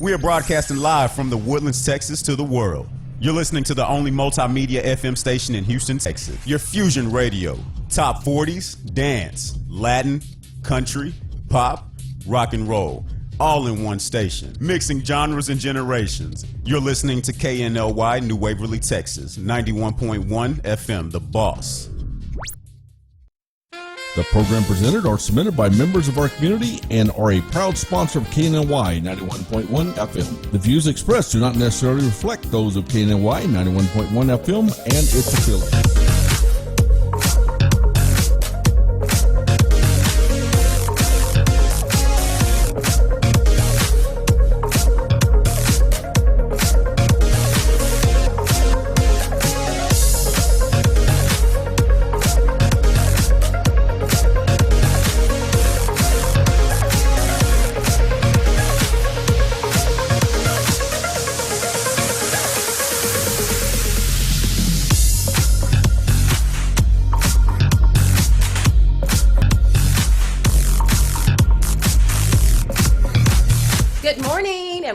We are broadcasting live from the Woodlands, Texas to the world. You're listening to the only multimedia FM station in Houston, Texas. Your Fusion Radio. Top 40s, dance, Latin, country, pop, rock and roll. All in one station. Mixing genres and generations. You're listening to KNLY, New Waverly, Texas. 91.1 FM, The Boss. The program presented are submitted by members of our community and are a proud sponsor of KNLY 91.1 FM. The views expressed do not necessarily reflect those of KNLY 91.1 FM and its affiliates.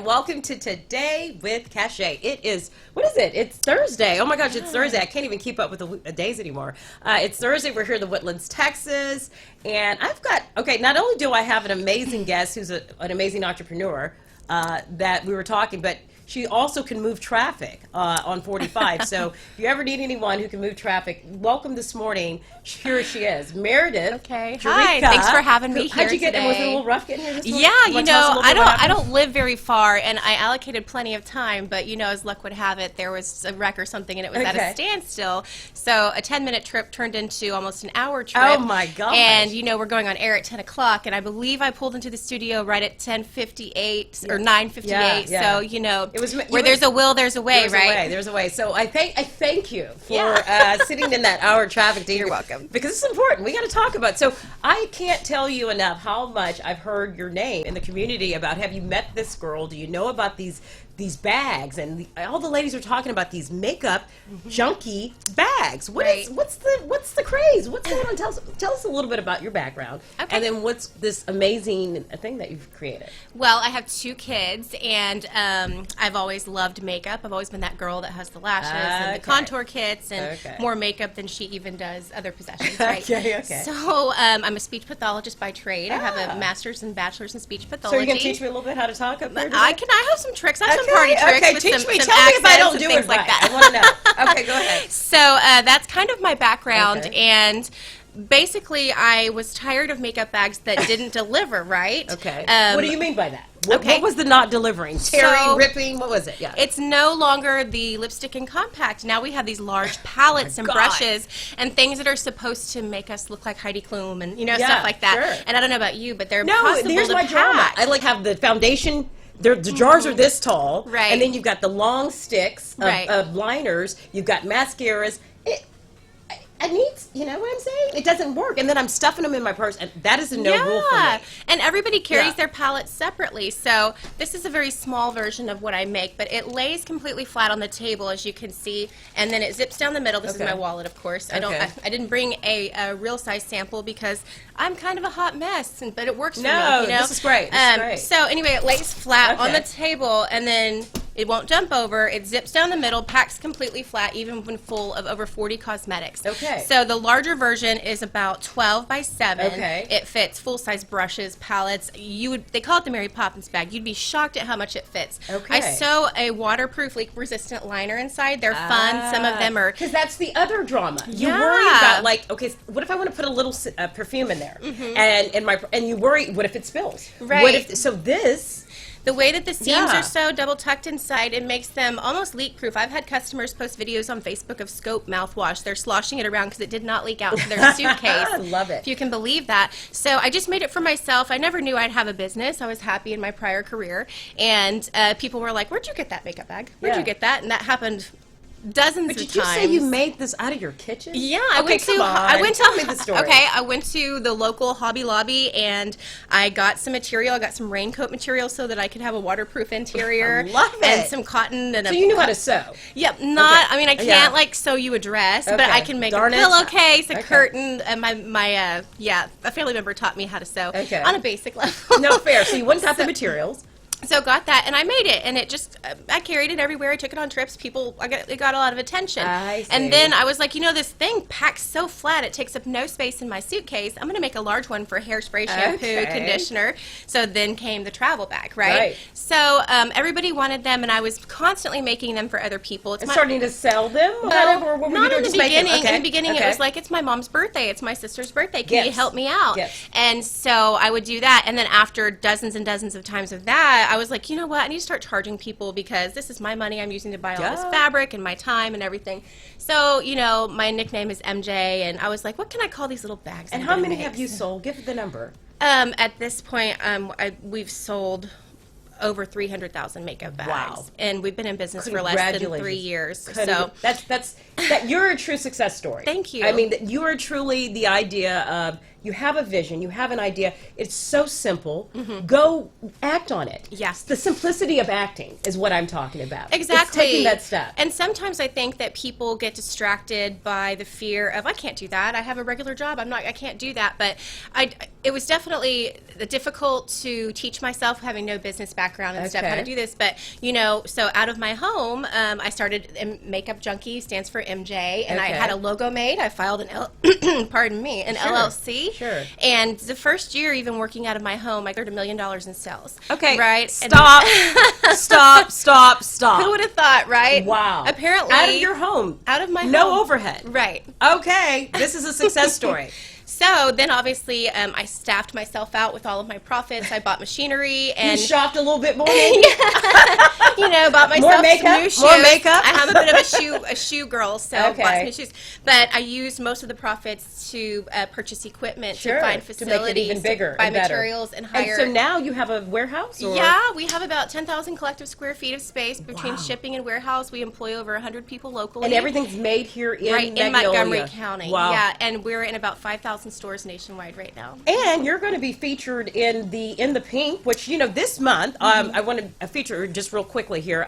Welcome to Today with Cachet. It is, what is it? It's Thursday. Oh my gosh, it's Thursday. I can't even keep up with the days anymore. It's Thursday. We're here in the Woodlands, Texas. And I've got, not only do I have an amazing guest who's an amazing entrepreneur that we were talking, but she also can move traffic on 45. So if you ever need anyone who can move traffic, welcome this morning. Here she is, Meredith. Okay. Jerica. Hi. Thanks for having me here How'd you get today. in? Was it a little rough getting here this morning? Yeah, you know, I don't live very far, and I allocated plenty of time. But you know, as luck would have it, there was a wreck or something, and it was at a standstill. So a 10-minute trip turned into almost an hour trip. Oh my gosh! And you know, we're going on air at 10 o'clock, and I believe I pulled into the studio right at 10:58 or 9:58. Yeah. So you know, it was where there's a will, there's a way, right? There's a way. So I thank you for sitting in that hour of traffic. You're welcome. Because it's important. We got to talk about it. So I can't tell you enough how much I've heard your name in the community about, have you met this girl? Do you know about these bags? And all the ladies are talking about these makeup junkie bags. What's the craze? What's going on? Tell us a little bit about your background. Okay. And then what's this amazing thing that you've created? Well, I have 2 kids, and I've always loved makeup. I've always been that girl that has the lashes and the contour kits and more makeup than she even does other possessions, right? Okay. So I'm a speech pathologist by trade. I have a master's and bachelor's in speech pathology. So you're going to teach me a little bit how to talk up there today? I have some tricks. I have some party tricks. Okay, with teach some me. Tell me if I don't do it right. I want to know. Okay, go ahead. So that's kind of my background, and basically I was tired of makeup bags that didn't deliver, right? Okay. What do you mean by that? What Okay. was the not delivering? Tearing, ripping? What was it? Yeah. It's no longer the lipstick and compact. Now we have these large palettes and brushes and things that are supposed to make us look like Heidi Klum and stuff like that. Sure. And I don't know about you, but they're No, impossible here's to my drama. pack. I have the foundation. The jars are this tall, right? And then you've got the long sticks right. of liners. You've got mascaras. I need, you know what I'm saying? It doesn't work. And then I'm stuffing them in my purse, and that is a no rule for me. And everybody carries their palettes separately. So this is a very small version of what I make, but it lays completely flat on the table, as you can see, and then it zips down the middle. This is my wallet, of course. I didn't bring a real size sample because I'm kind of a hot mess, but it works for me. You know? This is great. So anyway, it lays flat on the table, and then it won't jump over. It zips down the middle, packs completely flat, even when full of over 40 cosmetics. Okay. So the larger version is about 12 by 7. Okay. It fits full-size brushes, palettes. They call it the Mary Poppins bag. You'd be shocked at how much it fits. Okay. I sew a waterproof, leak-resistant liner inside. They're fun. Some of them are... Because that's the other drama. You worry about, what if I want to put a little perfume in there? And you worry, what if it spills? Right. So this... The way that the seams are so double tucked inside, it makes them almost leak proof. I've had customers post videos on Facebook of Scope mouthwash. They're sloshing it around because it did not leak out into their suitcase. I love it. If you can believe that. So I just made it for myself. I never knew I'd have a business. I was happy in my prior career. And people were like, where'd you get that makeup bag? Where'd you get that? And that happened dozens of times. Did you say you made this out of your kitchen? Yeah, I went to tell me the story. Okay, I went to the local Hobby Lobby and I got some material. I got some raincoat material so that I could have a waterproof interior. I love it. And some cotton and so you knew how to sew. Yep, I mean I can't like sew you a dress, but I can make a pillowcase, a curtain, and my a family member taught me how to sew on a basic level. No, fair. So you went and got the materials. So got that, and I made it, and it just, I carried it everywhere. I took it on trips. It got a lot of attention. I see. And then I was like, this thing packs so flat, it takes up no space in my suitcase. I'm going to make a large one for hairspray, shampoo, conditioner. So then came the travel bag, right? So everybody wanted them, and I was constantly making them for other people. It's starting to sell them? No, or not in the beginning. Okay. In the beginning, it was like, it's my mom's birthday. It's my sister's birthday. Can you help me out? Yes. And so I would do that, and then after dozens and dozens of times of that, I was like, you know what? I need to start charging people because this is my money I'm using to buy all this fabric and my time and everything. So, my nickname is MJ, and I was like, what can I call these little bags? And how many have you sold? Give the number. At this point, we've sold over 300,000 makeup bags. Wow. And we've been in business for less than 3 years. So that you're a true success story. Thank you. I mean, you are truly the idea of, you have a vision, you have an idea. It's so simple. Go act on it. Yes. The simplicity of acting is what I'm talking about. Exactly. It's taking that step. And sometimes I think that people get distracted by the fear of, I can't do that. I have a regular job. I can't do that. But it was definitely difficult to teach myself, having no business background and stuff, how to do this. But, so out of my home, I started Makeup Junkie, stands for MJ, and I had a logo made. I filed an LLC. Sure. And the first year, even working out of my home, I earned $1 million in sales. Okay. Right? Stop. Stop. Who would have thought, right? Wow. Apparently. Out of your home. Out of my home. No overhead. Right. Okay. This is a success story. So then obviously I staffed myself out with all of my profits. I bought machinery and you shopped a little bit more. Bought myself More makeup? some new shoes. More makeup? I am a bit of a shoe girl, so bought some new shoes. But I used most of the profits to purchase equipment, to find facilities, to make it even bigger, buy and better. Materials, and hire. And so now you have a warehouse? Or? Yeah, we have about 10,000 collective square feet of space between shipping and warehouse. We employ over 100 people locally. And everything's made here in Montgomery County. Wow. Yeah, and we're in about 5,000 stores nationwide right now. And you're going to be featured in the pink, which this month. I want to feature just real quickly here.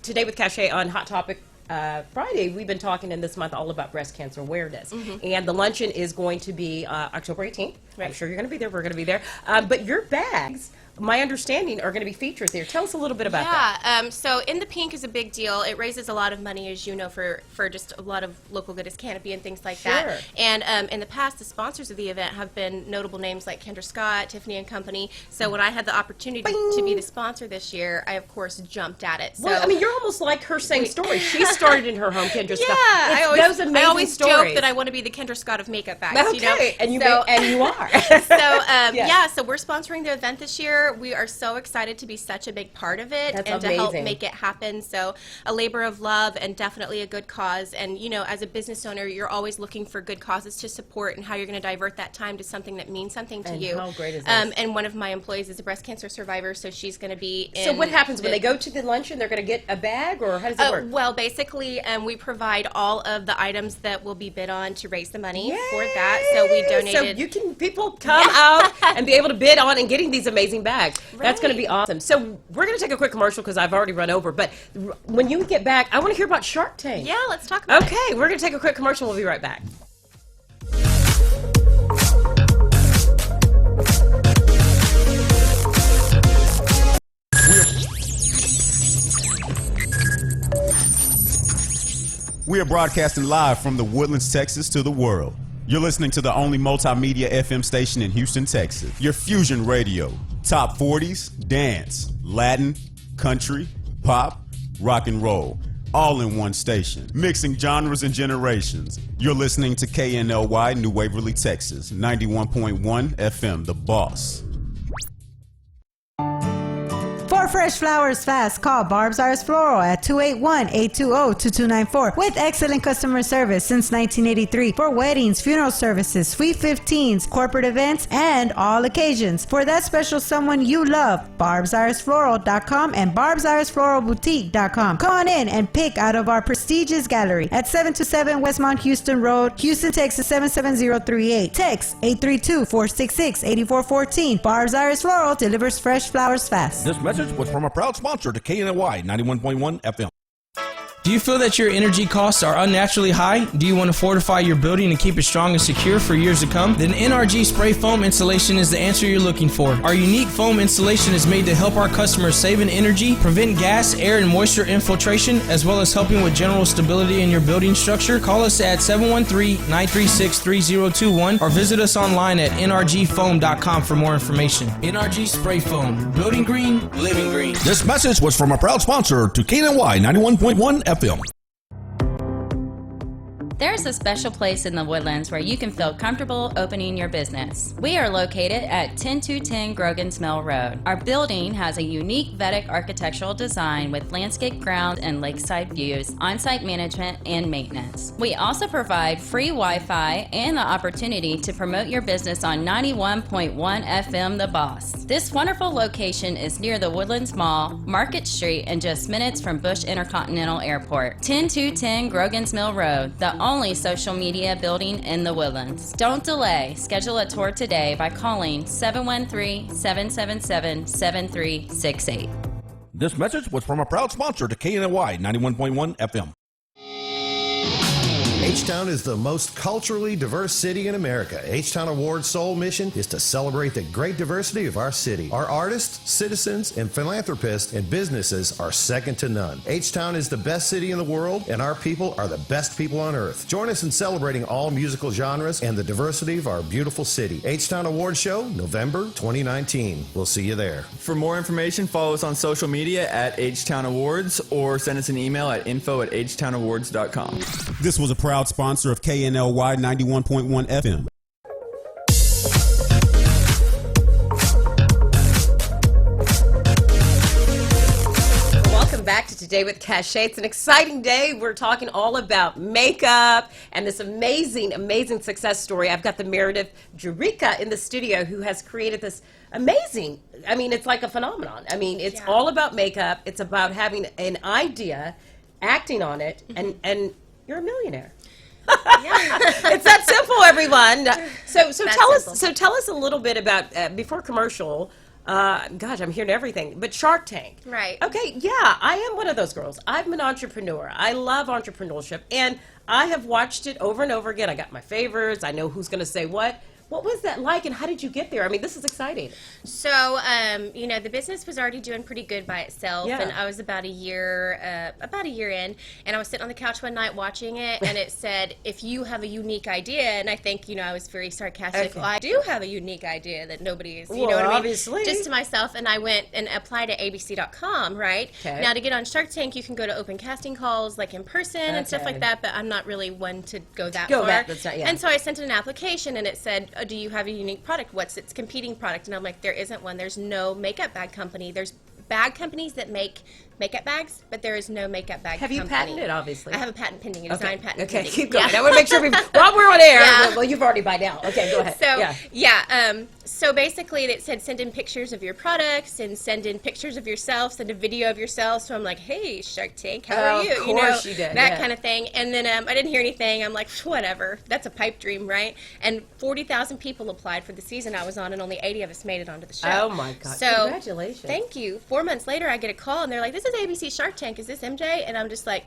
Today with Cachet on Hot Topic Friday, we've been talking in this month all about breast cancer awareness. And the luncheon is going to be October 18th. Right. I'm sure you're going to be there. We're going to be there. But your bags, my understanding, are going to be featured there. Tell us a little bit about that. So In the Pink is a big deal. It raises a lot of money, as you know, for just a lot of local good as Canopy and things like that. And in the past, the sponsors of the event have been notable names like Kendra Scott, Tiffany and Company. So when I had the opportunity to be the sponsor this year, I of course jumped at it. So well, you're almost like her same story. She started in her home, Kendra Scott. I always stories. joke that I want to be the Kendra Scott of makeup bags. Okay, and you are. So we're sponsoring the event this year. We are so excited to be such a big part of it to help make it happen. So a labor of love and definitely a good cause. And as a business owner, you're always looking for good causes to support and how you're going to divert that time to something that means something to you. How great is this? And one of my employees is a breast cancer survivor, so she's going to be in. So what happens when they go to the luncheon? They're going to get a bag, or how does it work? Well, basically, we provide all of the items that will be bid on to raise the money for that. So we donated. So people come out and be able to bid on and getting these amazing bags. That's going to be awesome. So we're going to take a quick commercial because I've already run over. But when you get back, I want to hear about Shark Tank. Yeah, let's talk about it. Okay, we're going to take a quick commercial. We'll be right back. We are broadcasting live from the Woodlands, Texas to the world. You're listening to the only multimedia FM station in Houston, Texas. Your Fusion Radio. Top 40s, dance, Latin, country, pop, rock and roll. All in one station. Mixing genres and generations. You're listening to KNLY, New Waverly, Texas. 91.1 FM, The Boss. For fresh flowers fast, call Barb's Iris Floral at 281-820-2294 with excellent customer service since 1983 for weddings, funeral services, sweet 15s, corporate events, and all occasions. For that special someone you love, barbsirisfloral.com and barbsirisfloralboutique.com. Come on in and pick out of our prestigious gallery at 727 Westmont Houston Road, Houston, Texas 77038. Text 832-466-8414. Barb's Iris Floral delivers fresh flowers fast. This message was from a proud sponsor to KNLY 91.1 FM. Do you feel that your energy costs are unnaturally high? Do you want to fortify your building and keep it strong and secure for years to come? Then NRG Spray Foam Insulation is the answer you're looking for. Our unique foam insulation is made to help our customers save in energy, prevent gas, air, and moisture infiltration, as well as helping with general stability in your building structure. Call us at 713-936-3021 or visit us online at nrgfoam.com for more information. NRG Spray Foam. Building green, living green. This message was from a proud sponsor to KNLY 91.1 FM. There's a special place in the Woodlands where you can feel comfortable opening your business. We are located at 10210 Grogan's Mill Road. Our building has a unique Vedic architectural design with landscape grounds and lakeside views, on-site management, and maintenance. We also provide free Wi-Fi and the opportunity to promote your business on 91.1 FM The Boss. This wonderful location is near the Woodlands Mall, Market Street, and just minutes from Bush Intercontinental Airport. 10210 Grogan's Mill Road, the only social media building in the Woodlands. Don't delay. Schedule a tour today by calling 713-777-7368. This message was from a proud sponsor to KNLY 91.1 FM. H-Town is the most culturally diverse city in America. H-Town Award's sole mission is to celebrate the great diversity of our city. Our artists, citizens, and philanthropists and businesses are second to none. H-Town is the best city in the world, and our people are the best people on earth. Join us in celebrating all musical genres and the diversity of our beautiful city. H-Town Award Show, November 2019. We'll see you there. For more information, follow us on social media at H-Town Awards or send us an email at info@htownawards.com. This was a proud sponsor of KNLY 91.1 FM. Welcome back to Today with Cachet. It's an exciting day. We're talking all about makeup and this amazing, amazing success story. I've got the Meredith Jurica in the studio who has created this amazing, I mean, it's like a phenomenon. I mean, it's all about makeup. It's about having an idea, acting on it, and you're a millionaire. It's that simple, everyone. So tell us a little bit about before commercial. Gosh, I'm hearing everything. But Shark Tank. Right. Okay, yeah, I am one of those girls. I'm an entrepreneur. I love entrepreneurship, and I have watched it over and over again. I got my favorites. I know who's going to say what. What was that like, and how did you get there? I mean, this is exciting. So, you know, the business was already doing pretty good by itself, and I was about a year in, and I was sitting on the couch one night watching it, and it said, if you have a unique idea, and I think, you know, I was very sarcastic, well, I do have a unique idea that nobody is, you know what I mean? Obviously. Just to myself, and I went and applied at abc.com, right? Okay. Now, to get on Shark Tank, you can go to open casting calls, like in person and stuff like that, but I'm not really one to go that far. And so I sent in an application, and it said, do you have a unique product? What's its competing product? And I'm like, there isn't one. There's no makeup bag company. There's bag companies that make makeup bags, but there is no makeup bag company. Have you patented, obviously? I have a patent pending, a design patent pending. Okay, keep going. I want to make sure while we're on air, well, you've already by now. Okay, go ahead. So, so basically it said send in pictures of your products and send in pictures of yourself, send a video of yourself. So I'm like, hey, Shark Tank, how are you? Of course you did. That kind of thing. And then I didn't hear anything. I'm like, whatever. That's a pipe dream, right? And 40,000 people applied for the season I was on, and only 80 of us made it onto the show. Oh, my God. So, congratulations. Thank you. 4 months later, I get a call, and they're like, this is ABC Shark Tank. Is this MJ? And I'm just like...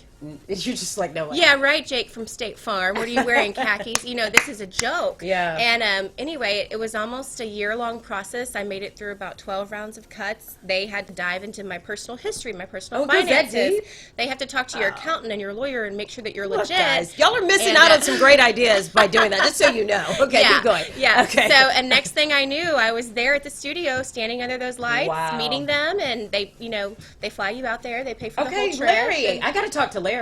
You're just like, no way. Yeah, right, Jake from State Farm. What are you wearing, khakis? You know, this is a joke. Yeah. And anyway, it was almost a year-long process. I made it through about 12 rounds of cuts. They had to dive into my personal history, my personal finances. They have to talk to your accountant and your lawyer and make sure that you're legit. Guys, y'all are missing out on some great ideas by doing that, just so you know. Okay, keep going. Yeah. Okay. So, and next thing I knew, I was there at the studio, standing under those lights, meeting them, and they, you know, they fly you out there. They pay for the whole trip. Larry, I got to talk to Larry.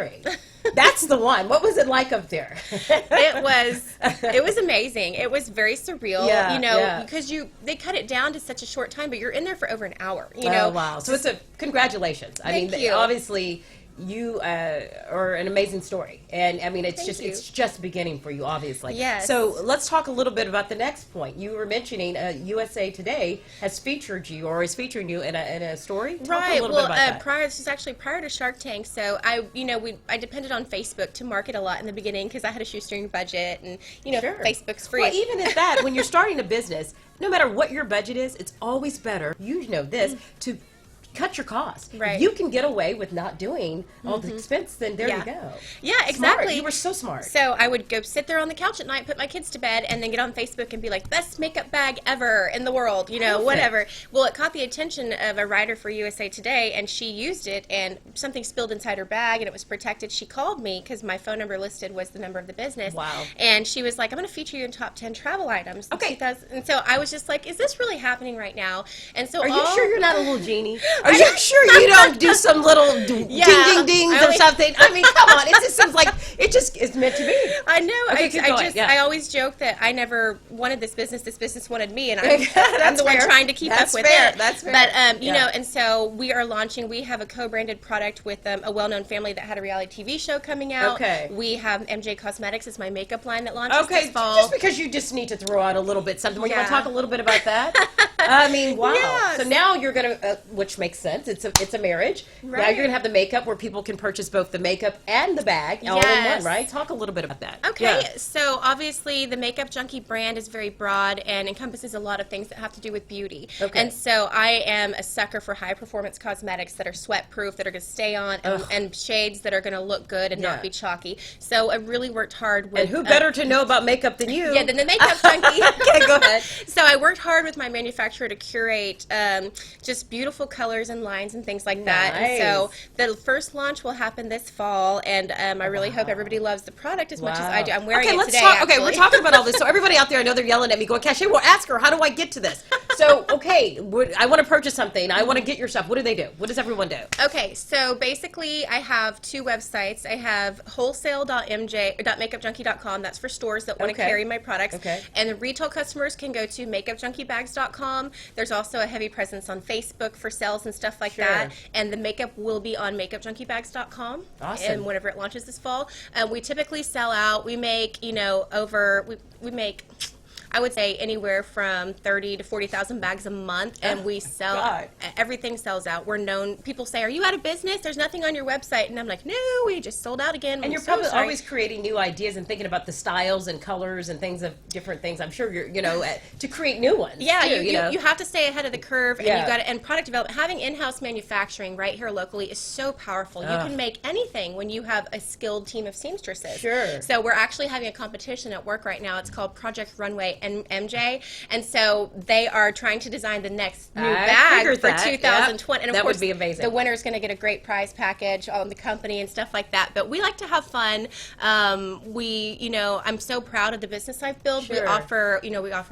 That's the one. What was it like up there? It was amazing. It was very surreal, you know, because they cut it down to such a short time, but you're in there for over an hour, you know. Oh, wow. So it's congratulations. Thank you. Obviously you are an amazing story, and I mean it's just beginning for you, obviously. Yes. So let's talk a little bit about the next point. You were mentioning USA Today has featured you or is featuring you in a story. Talk right. A little bit about that. This is actually prior to Shark Tank. So I depended on Facebook to market a lot in the beginning because I had a shoestring budget, and Facebook's free. Well, even at that, when you're starting a business, no matter what your budget is, it's always better. You know this to cut your costs. Right. If you can get away with not doing all the expense, then there you go. Yeah, exactly. Smart. You were so smart. So I would go sit there on the couch at night, put my kids to bed, and then get on Facebook and be like, best makeup bag ever in the world, you know, whatever. Well, it caught the attention of a writer for USA Today, and she used it, and something spilled inside her bag, and it was protected. She called me because my phone number listed was the number of the business. Wow. And she was like, I'm going to feature you in top 10 travel items. Okay. And so I was just like, is this really happening right now? And so Are you sure you're not a little genie? Are I you sure you don't do some little ding ding dings or only- something? I mean, come on. It just seems like it's meant to be. I know. Okay, keep going. I always joke that I never wanted this business. This business wanted me, and I'm That's the one fair. trying to keep That's up with fair. it. That's fair. But you know, and so we are launching. We have a co-branded product with a well-known family that had a reality TV show coming out. Okay. We have MJ Cosmetics is my makeup line that launches Okay, this fall. just because you just need to throw out a little bit something. You want to Yeah. talk a little bit about that? I mean, wow. Yes. So now you're gonna, which makes sense. It's a marriage. Now Right. you're gonna have the makeup where people can purchase both the makeup and the bag all in one, Yes. right? Talk a little bit about that. Okay, Yeah. so obviously the Makeup Junkie brand is very broad and encompasses a lot of things that have to do with beauty. Okay. And so I am a sucker for high performance cosmetics that are sweat proof, that are going to stay on, and shades that are going to look good and Yeah. not be chalky. So I really worked hard with. And who better to know about makeup than you? Yeah, than the Makeup Junkie. Okay, go ahead. So I worked hard with my manufacturer to curate just beautiful colors and lines and things like that. And so the first launch will happen this fall, and I really hope everybody loves the product as much as I do. I'm wearing Okay, it let's today. talk. Okay, actually. we're talking about all this. So everybody out there, I know they're yelling at me, going, "Cashay, well, ask her. How do I get to this?" So, okay, I want to purchase something. I want to get your stuff. What do they do? What does everyone do? Okay, so basically I have two websites. I have wholesale.makeupjunkie.com. That's for stores that want to Okay. carry my products. Okay. And the retail customers can go to makeupjunkiebags.com. There's also a heavy presence on Facebook for sales and stuff like Sure. that. And the makeup will be on makeupjunkiebags.com. Awesome. And whenever it launches this fall. We typically sell out. We make, we make, I would say, anywhere from 30 to 40,000 bags a month, and we sell. God. Everything sells out. We're known. People say, "Are you out of business? There's nothing on your website," and I'm like, "No, we just sold out again." And I'm you're so probably sorry." always creating new ideas and thinking about the styles and colors and things of different things. I'm sure you're, to create new ones. Yeah, too, you have to stay ahead of the curve, and Yeah. you got to, and product development. Having in-house manufacturing right here locally is so powerful. You can make anything when you have a skilled team of seamstresses. Sure. So we're actually having a competition at work right now. It's called Project Runway and MJ, and so they are trying to design the next new I bag figured for that. 2020. And of That would course, be amazing. the winner's going to get a great prize package on the company and stuff like that. But we like to have fun. I'm so proud of the business I've built. Sure. We offer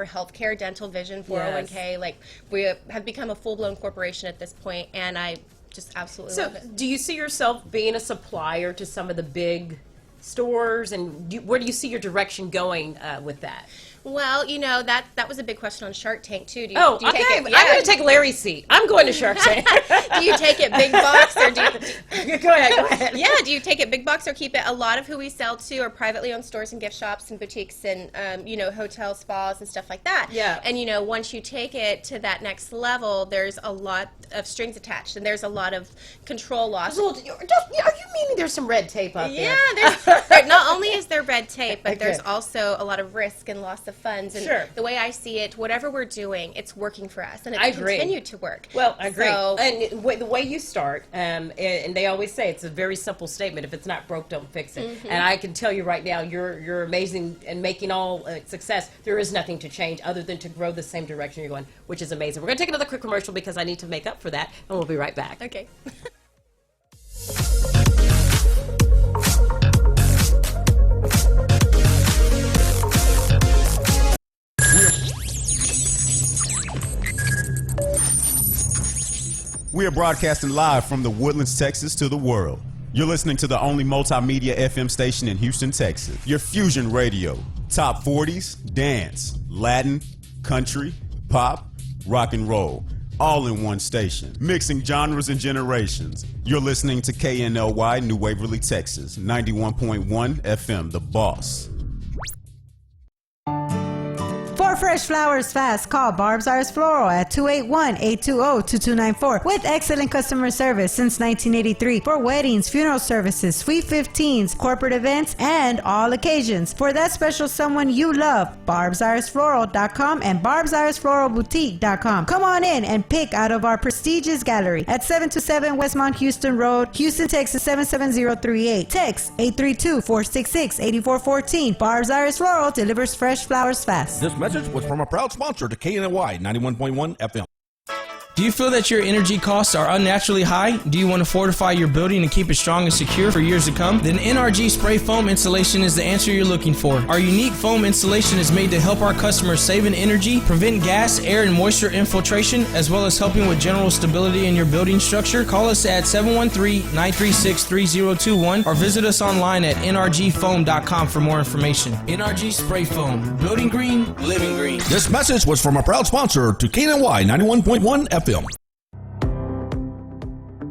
healthcare, dental, vision, 401k. Like, we have become a full-blown corporation at this point, and I just absolutely So, love it. do you see yourself being a supplier to some of the big stores, and where do you see your direction going with that? Well, that was a big question on Shark Tank too. Do you Okay. take it? I'm going to take Larry's seat. I'm going to Shark Tank. Do you take it big box or do you? Go ahead. Yeah, do you take it big box or keep it? A lot of who we sell to are privately owned stores and gift shops and boutiques and hotel spas and stuff like that. Yeah. And once you take it to that next level, there's a lot of strings attached and there's a lot of control loss. Are you meaning there's some red tape out there? Yeah, not only is there red tape, but there's also a lot of risk and loss of funds. And Sure. the way I see it, whatever we're doing, it's working for us, and I it's agree. continued to work. Well, I agree. So, And the way you start, and they always say it's a very simple statement: if it's not broke, don't fix it. Mm-hmm. And I can tell you right now, you're amazing and making all success. There is nothing to change other than to grow the same direction you're going, which is amazing. We're going to take another quick commercial because I need to make up for that, and we'll be right back. okay. We are broadcasting live from the Woodlands, Texas to the world. You're listening to the only multimedia FM station in Houston, Texas. Your Fusion Radio. Top 40s, dance, Latin, country, pop, rock and roll. All in one station. Mixing genres and generations. You're listening to KNLY, New Waverly, Texas. 91.1 FM, The Boss. For More fresh flowers fast. Call Barb's Iris Floral at 281-820-2294 with excellent customer service since 1983 for weddings, funeral services, Sweet 15s, corporate events, and all occasions. For that special someone you love, barbsirisfloral.com and barbsirisfloralboutique.com. Come on in and pick out of our prestigious gallery at 727 Westmont Houston Road, Houston, Texas 77038. Text 832-466-8414. Barb's Iris Floral delivers fresh flowers fast. This message was from a proud sponsor to KNLY 91.1 FM. Do you feel that your energy costs are unnaturally high? Do you want to fortify your building and keep it strong and secure for years to come? Then NRG Spray Foam Insulation is the answer you're looking for. Our unique foam insulation is made to help our customers save in energy, prevent gas, air, and moisture infiltration, as well as helping with general stability in your building structure. Call us at 713-936-3021 or visit us online at nrgfoam.com for more information. NRG Spray Foam. Building green, living green. This message was from a proud sponsor to KNLY 91.1 FM.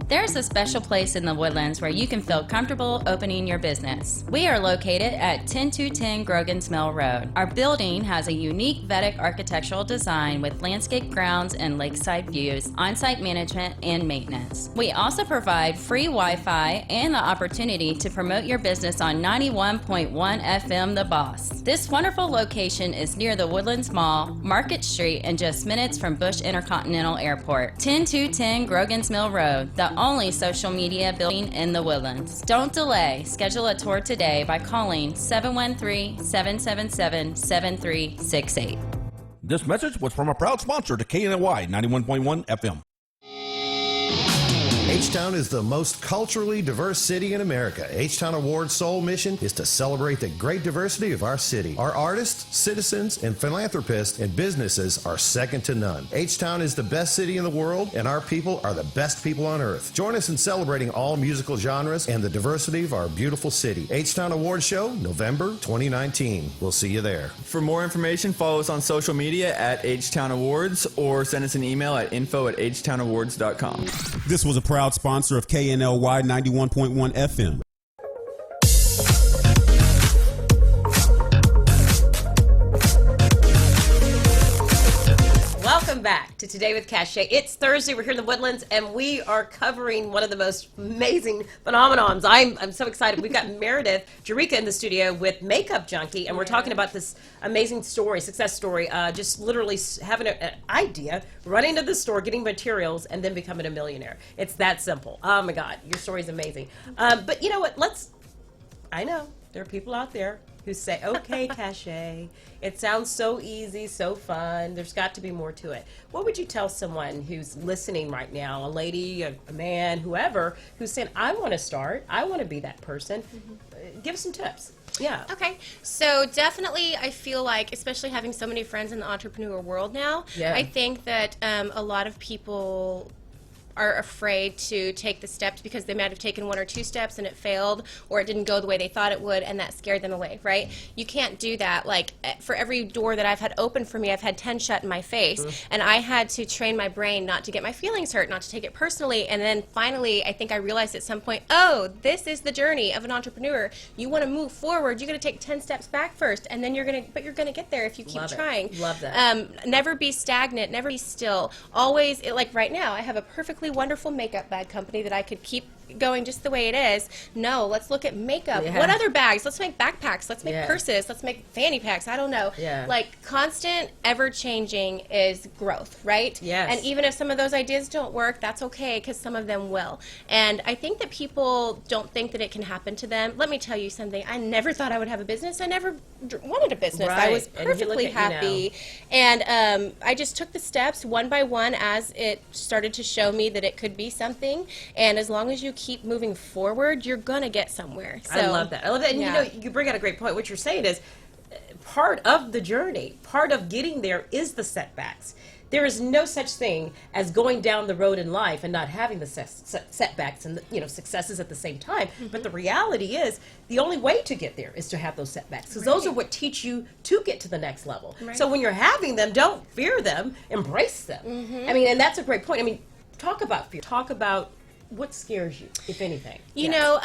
There's a special place in the Woodlands where you can feel comfortable opening your business. We are located at 10210 Grogan's Mill Road. Our building has a unique Vedic architectural design with landscape grounds and lakeside views, on-site management, and maintenance. We also provide free Wi-Fi and the opportunity to promote your business on 91.1 FM The Boss. This wonderful location is near the Woodlands Mall, Market Street, and just minutes from Bush Intercontinental Airport. 10210 Grogan's Mill Road, the only social media building in the Woodlands. Don't delay. Schedule a tour today by calling 713-777-7368. This message was from a proud sponsor to KNLY 91.1 FM. H-Town is the most culturally diverse city in America. H-Town Award's sole mission is to celebrate the great diversity of our city. Our artists, citizens, and philanthropists and businesses are second to none. H-Town is the best city in the world, and our people are the best people on earth. Join us in celebrating all musical genres and the diversity of our beautiful city. H-Town Award Show, November 2019. We'll see you there. For more information, follow us on social media at H-Town Awards or send us an email at info@htownawards.com. This was a proud sponsor of KNLY 91.1 FM. Welcome back to Today with Cachet. It's Thursday. We're here in the Woodlands, and we are covering one of the most amazing phenomenons. I'm so excited. We've got Meredith Jerica in the studio with Makeup Junkie, and we're talking about this amazing story, success story, just literally having an idea, running to the store, getting materials, and then becoming a millionaire. It's that simple. Oh, my God. Your story is amazing. But you know what? I know there are people out there who say, okay, Cachet, it sounds so easy, so fun. There's got to be more to it. What would you tell someone who's listening right now, a lady, a man, whoever, who's saying, I want to start, I want to be that person? Give us some tips. Yeah. Okay. So definitely I feel like, especially having so many friends in the entrepreneur world now, I think that a lot of people are afraid to take the steps because they might have taken one or two steps and it failed, or it didn't go the way they thought it would, and that scared them away, right? You can't do that. Like, for every door that I've had open for me, I've had 10 shut in my face, and I had to train my brain not to get my feelings hurt, not to take it personally, and then finally, I think I realized at some point, oh, this is the journey of an entrepreneur. You want to move forward, you're going to take 10 steps back first, and then you're going to get there if you keep trying. Love that. Never be stagnant, never be still. Always, like right now, I have a perfectly wonderful makeup bag company that I could keep going just the way it is. No, let's look at makeup. Yeah. What other bags? Let's make backpacks. Let's make Yeah. purses. Let's make fanny packs. I don't know. Yeah. Like, constant, ever-changing is growth, right? Yes. And even if some of those ideas don't work, that's okay, because some of them will. And I think that people don't think that it can happen to them. Let me tell you something. I never thought I would have a business. I never wanted a business. I Right. was And you look perfectly at you now. happy. And I just took the steps one by one as it started to show me that it could be something. And as long as you keep moving forward, you're going to get somewhere. So, I love that. I love that. And yeah. you know, you bring out a great point. What you're saying is part of the journey, part of getting there is the setbacks. There is no such thing as going down the road in life and not having the setbacks and successes at the same time. But the reality is, the only way to get there is to have those setbacks, because those are what teach you to get to the next level. Right. So when you're having them, don't fear them, embrace them. I mean, and that's a great point. I mean, talk about fear. Talk about what scares you, if anything? You know,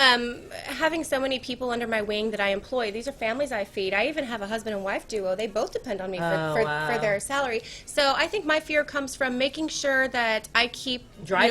having so many people under my wing that I employ, these are families I feed. I even have a husband and wife duo. They both depend on me for their salary. So I think my fear comes from making sure that I keep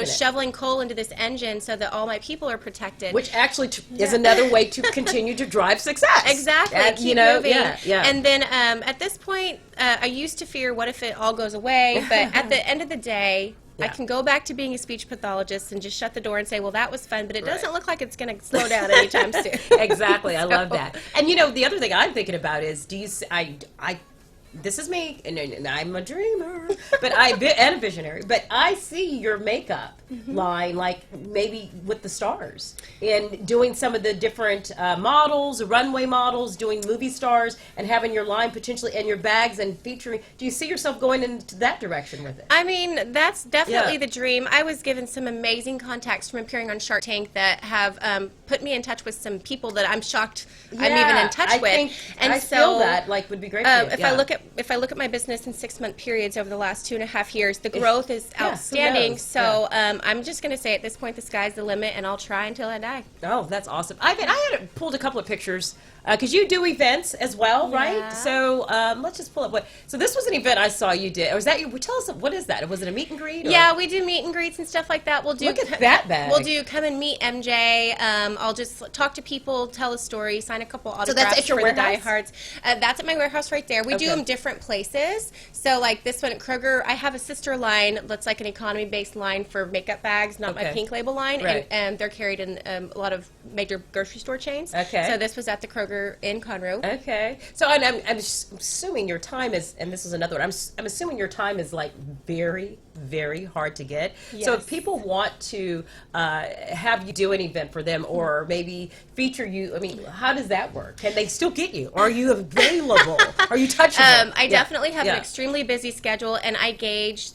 shoveling coal into this engine so that all my people are protected. Which actually is another way to continue to drive success. Exactly. Keep moving. And then at this point, I used to fear, what if it all goes away? But at the end of the day, I can go back to being a speech pathologist and just shut the door and say, well, that was fun, but it doesn't look like it's going to slow down anytime soon. Exactly. I love that. And, you know, the other thing I'm thinking about is, this is me, and I'm a dreamer, and a visionary, but I see your makeup line, like maybe with the stars, and doing some of the different models, runway models, doing movie stars, and having your line potentially, and your bags, and featuring. Do you see yourself going into that direction with it? I mean, that's definitely the dream. I was given some amazing contacts from appearing on Shark Tank that have put me in touch with some people that I'm shocked I'm even in touch with. I feel that would be great. For you. If I look at my business in 6-month periods over the last 2.5 years, the growth is outstanding. So I'm just going to say at this point, the sky's the limit, and I'll try until I die. Oh, that's awesome. I had pulled a couple of pictures because you do events as well, right? So let's just pull up so this was an event I saw you did. Or was that you? Tell us, what is that? Was it a meet and greet? Or? Yeah, we do meet and greets and stuff like that. We'll do. Look at that bag. We'll do come and meet MJ. I'll just talk to people, tell a story, sign a couple autographs that's at your for warehouse? The diehards. That's at my warehouse right there. We do them different places. So like this one at Kroger, I have a sister line that's like an economy-based line for makeup bags, not my Pink Label line, and they're carried in a lot of major grocery store chains. Okay. So this was at the Kroger in Conroe. Okay. So I'm assuming your time is, and this is another one, I'm assuming your time is like very, very hard to get. Yes. So if people want to have you do an event for them or maybe feature you, I mean, how does that work? Can they still get you? Are you available? Are you touchable? I definitely have an extremely busy schedule, and I gauge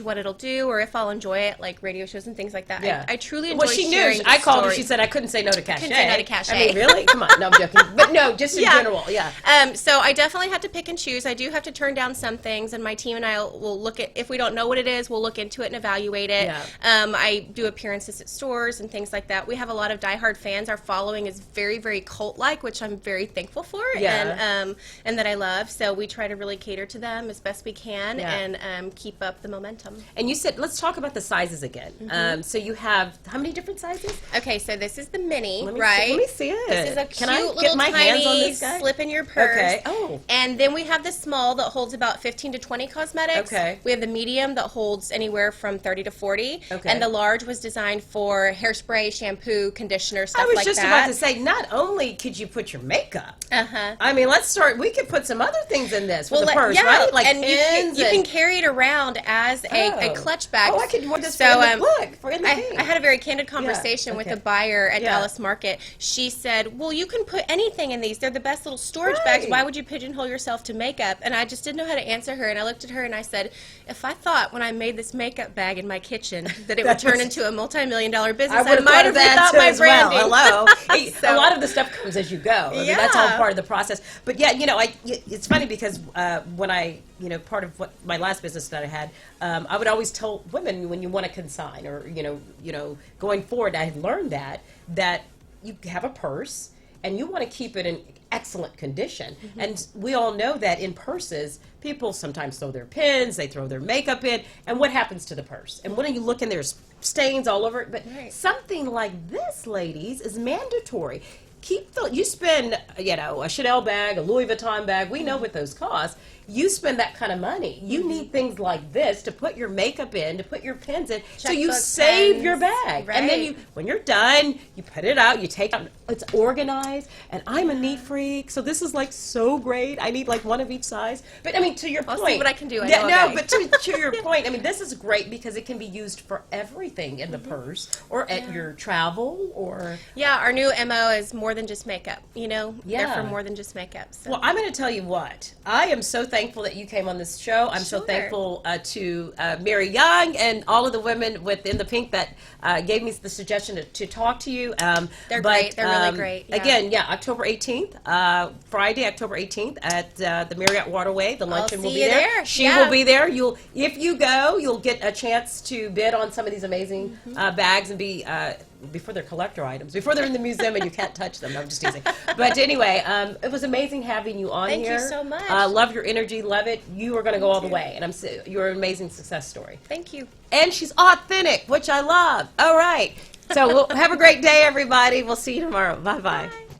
what it'll do or if I'll enjoy it, like radio shows and things like that. Yeah. I truly enjoy sharing the I called her, stories. she said I couldn't say no to cachet. Couldn't say no to cachet. I mean, really? Come on. No, I'm joking. But no, just in general, So I definitely have to pick and choose. I do have to turn down some things, and my team and I will look at, if we don't know what it is, we'll look into it and evaluate it. Yeah. I do appearances at stores and things like that. We have a lot of diehard fans. Our following is very, very cult-like, which I'm very thankful for and that I love. So we try to really cater to them as best we can and keep up the momentum. And you said, let's talk about the sizes again. So you have, how many different sizes? Okay, so this is the mini, Let right? me see it. This is a Can cute I little get my hands on tiny this guy? slip in your purse. Okay. Oh. And then we have the small that holds about 15 to 20 cosmetics. Okay. We have the medium that holds anywhere from 30 to 40. Okay. And the large was designed for hairspray, shampoo, conditioner, stuff I was like just that. about to say, not only could you put your makeup, I mean, we could put some other things in this for the purse, right? Like and pins you can carry it around as a clutch bag. Oh, I could want this so, for in the pink. I had a very candid conversation with a buyer at Dallas Market. She said, well, you can put anything in these. They're the best little storage bags. Why would you pigeonhole yourself to makeup? And I just didn't know how to answer her. And I looked at her and I said, if I thought when I made this makeup bag in my kitchen that it would turn into a multi-million-dollar business, I might have rethought my branding. Hello. A lot of the stuff comes as you go. I mean, that's all part of the process. But yeah, you know, it's funny because when I, you know, part of what my last business that I had, I would always tell women when you want to consign or, you know, going forward, I had learned that you have a purse and you want to keep it in excellent condition. And we all know that in purses, people sometimes throw their pins, they throw their makeup in, and what happens to the purse? And when you look in, there's stains all over it. But something like this, ladies, is mandatory. You spend, you know, a Chanel bag, a Louis Vuitton bag, we know what those cost. You spend that kind of money. You need things like this to put your makeup in, to put your pins in, so you save your bag. And then when you're done, you put it out, you take it, it's organized, and I'm a neat freak, so this is like so great. I need like one of each size. But I mean, to your point. I'll see what I can do. But to your point, I mean, this is great because it can be used for everything in the purse or at your travel or. Yeah, our new MO is more than just makeup, you know? They're for more than just makeup. So. Well, I'm going to tell you what. I am so thankful that you came on this show. I'm so Sure. thankful to Mary Young and all of the women within the Pink that gave me the suggestion to talk to you. They're great. They're really great. Yeah. Again, October 18th, Friday, October 18th at the Marriott Waterway. The luncheon will see be you there. there. She Yeah. will be there. If you go, you'll get a chance to bid on some of these amazing bags and be before they're collector items, before they're in the museum and you can't touch them. No, I'm just teasing. But anyway, it was amazing having you on Thank here. you so much. Love your energy, love it. You are going to go all the way, and you're an amazing success story. Thank you. And she's authentic, which I love. All right. So we'll have a great day, everybody. We'll see you tomorrow. Bye-bye. Bye.